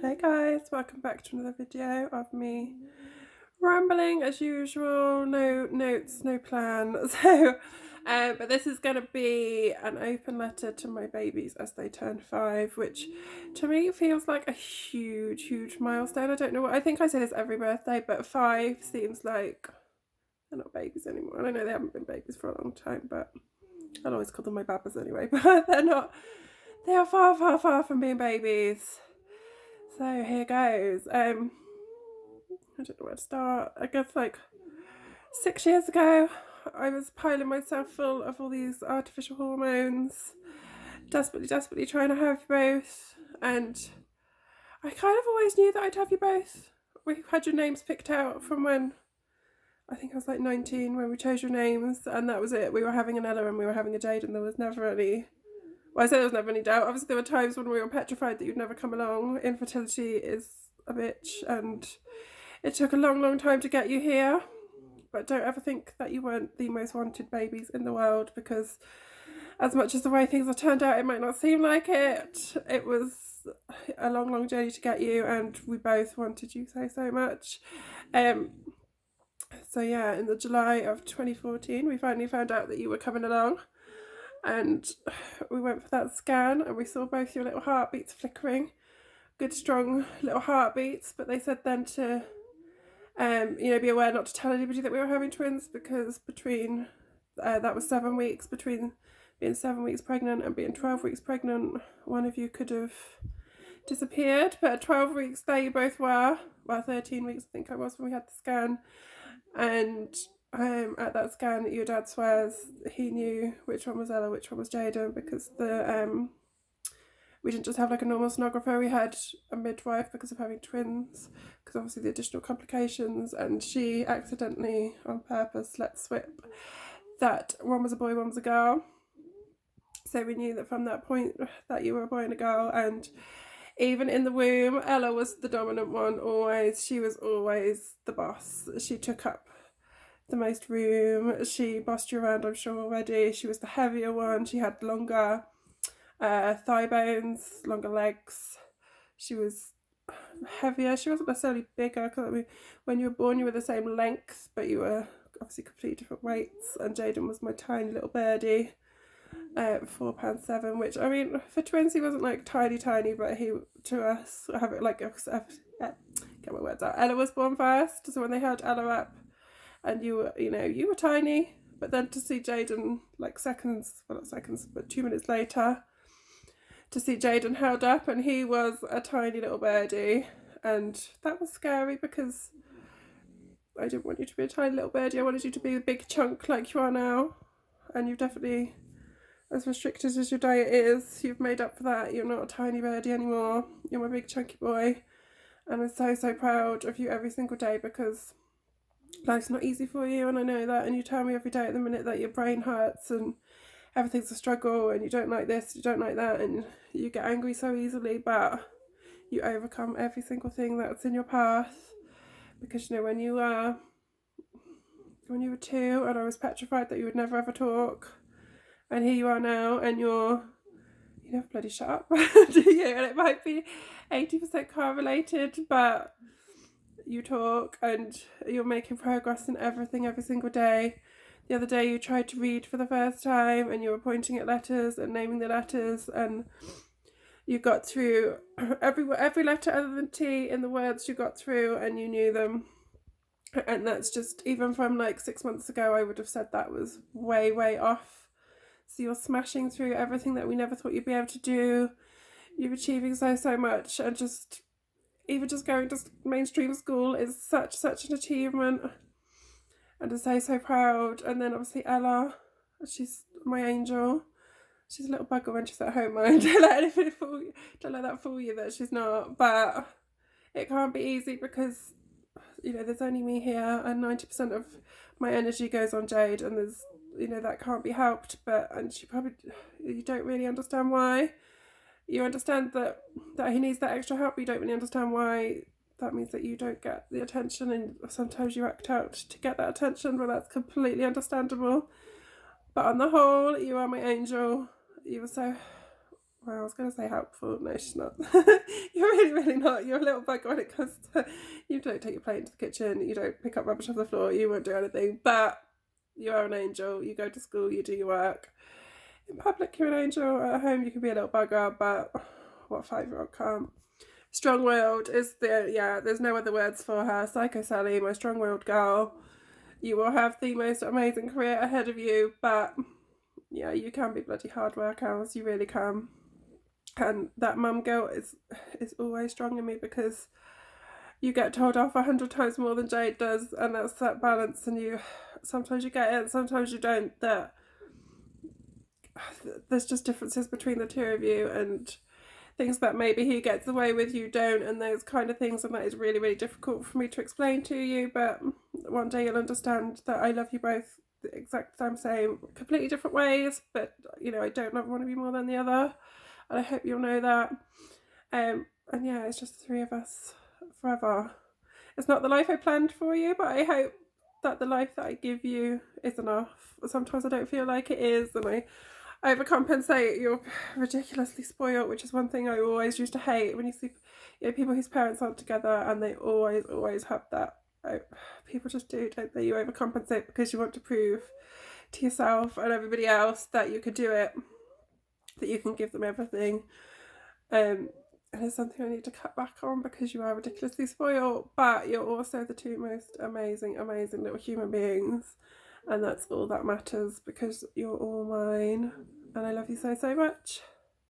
Hey guys, welcome back to another video of me rambling as usual. No notes, no plan. But this is going to be an open letter to my babies as they turn 5, which to me feels like a huge milestone. I don't know what, I think I say this every birthday, but 5 seems like they're not babies anymore. And I know they haven't been babies for a long time, but I'll always call them my babbas anyway. But they're not, they are far from being babies. So here goes. I don't know where to start. I guess like 6 years ago, I was piling myself full of all these artificial hormones, desperately trying to have you both. And I kind of always knew that I'd have you both. We had your names picked out from when I think I was like 19 when we chose your names, and that was it. We were having an Ella and we were having a Jade, and there was never any. Well, I say there was never any doubt. Obviously, there were times when we were petrified that you'd never come along. Infertility is a bitch, and it took a long time to get you here. But don't ever think that you weren't the most wanted babies in the world, because as much as the way things have turned out, it might not seem like it. It was a long journey to get you, and we both wanted you so much. So yeah, in the July of 2014, we finally found out that you were coming along. And we went for that scan and we saw both your little heartbeats flickering, good strong little heartbeats. But they said then to be aware not to tell anybody that we were having twins, because between that was 7 weeks, between being 7 weeks pregnant and being 12 weeks pregnant, one of you could have disappeared. But at 12 weeks there you both were. Well, 13 weeks I think I was when we had the scan. And at that scan, your dad swears he knew which one was Ella, which one was Jaden, because we didn't just have like a normal sonographer, we had a midwife because of having twins, because obviously the additional complications, and she accidentally, on purpose, let slip that one was a boy, one was a girl. So we knew that from that point that you were a boy and a girl. And even in the womb, Ella was the dominant one always. She was always the boss. She took up the most room. She bossed you around, I'm sure, already. She was the heavier one. She had longer thigh bones, longer legs. She was heavier. She wasn't necessarily bigger, because when you were born you were the same length, but you were obviously completely different weights. And Jaden was my tiny little birdie, £4.7, which, I mean, for twins he wasn't like tiny, but he, to us, have it like get my words out. Ella was born first, so when they held Ella up and you were tiny, but then to see Jaden like not seconds, but 2 minutes later, to see Jaden held up and he was a tiny little birdie, and that was scary because I didn't want you to be a tiny little birdie. I wanted you to be a big chunk like you are now, and you've definitely, as restricted as your diet is, you've made up for that. You're not a tiny birdie anymore. You're my big chunky boy, and I'm so proud of you every single day, because life's not easy for you, and I know that, and you tell me every day at the minute that your brain hurts and everything's a struggle and you don't like this, you don't like that, and you get angry so easily, but you overcome every single thing that's in your path. Because when you were 2 and I was petrified that you would never ever talk, and here you are now, and you never bloody shut up, do you? And it might be 80% correlated, but you talk and you're making progress in everything every single day. The other day you tried to read for the first time and you were pointing at letters and naming the letters, and you got through every letter other than T in the words you got through, and you knew them. And that's just, even from like 6 months ago, I would have said that was way off. So you're smashing through everything that we never thought you'd be able to do. You're achieving so much, and just even just going to mainstream school is such an achievement, and I'm so proud. And then obviously Ella, she's my angel. She's a little bugger when she's at home, mind. Don't let that fool you that she's not. But it can't be easy, because there's only me here, and 90% of my energy goes on Jade, and there's that can't be helped. And you don't really understand why. You understand that he needs that extra help, but you don't really understand why that means that you don't get the attention, and sometimes you act out to get that attention. Well, that's completely understandable. But on the whole, you are my angel. You were so well, I was going to say helpful. No, she's not. You're really, really not. You're a little bugger when it comes to, you don't take your plate into the kitchen, you don't pick up rubbish off the floor, you won't do anything, but you are an angel. You go to school, you do your work. In public, you're an angel. At home, you can be a little bugger, but what 5-year-old can't? Strong-willed is there's no other words for her. Psycho Sally, my strong-willed girl. You will have the most amazing career ahead of you, but yeah, you can be bloody hard work hours. You really can. And that mum guilt is always strong in me because you get told off 100 times more than Jade does, and that's that balance. And you sometimes you get it, sometimes you don't. That there's just differences between the two of you, and things that maybe he gets away with, you don't, and those kind of things. And that is really, really difficult for me to explain to you. But one day you'll understand that I love you both the exact same, completely different ways. But I don't love one of you more than the other. And I hope you'll know that. And yeah, it's just the three of us forever. It's not the life I planned for you, but I hope that the life that I give you is enough. Sometimes I don't feel like it is, and I overcompensate. You're ridiculously spoiled, which is one thing I always used to hate when you see people whose parents aren't together, and they always have that. People just do, don't they? You overcompensate because you want to prove to yourself and everybody else that you could do it, that you can give them everything. And it's something I need to cut back on because you are ridiculously spoiled, but you're also the two most amazing little human beings, and that's all that matters because you're all mine, and I love you so much.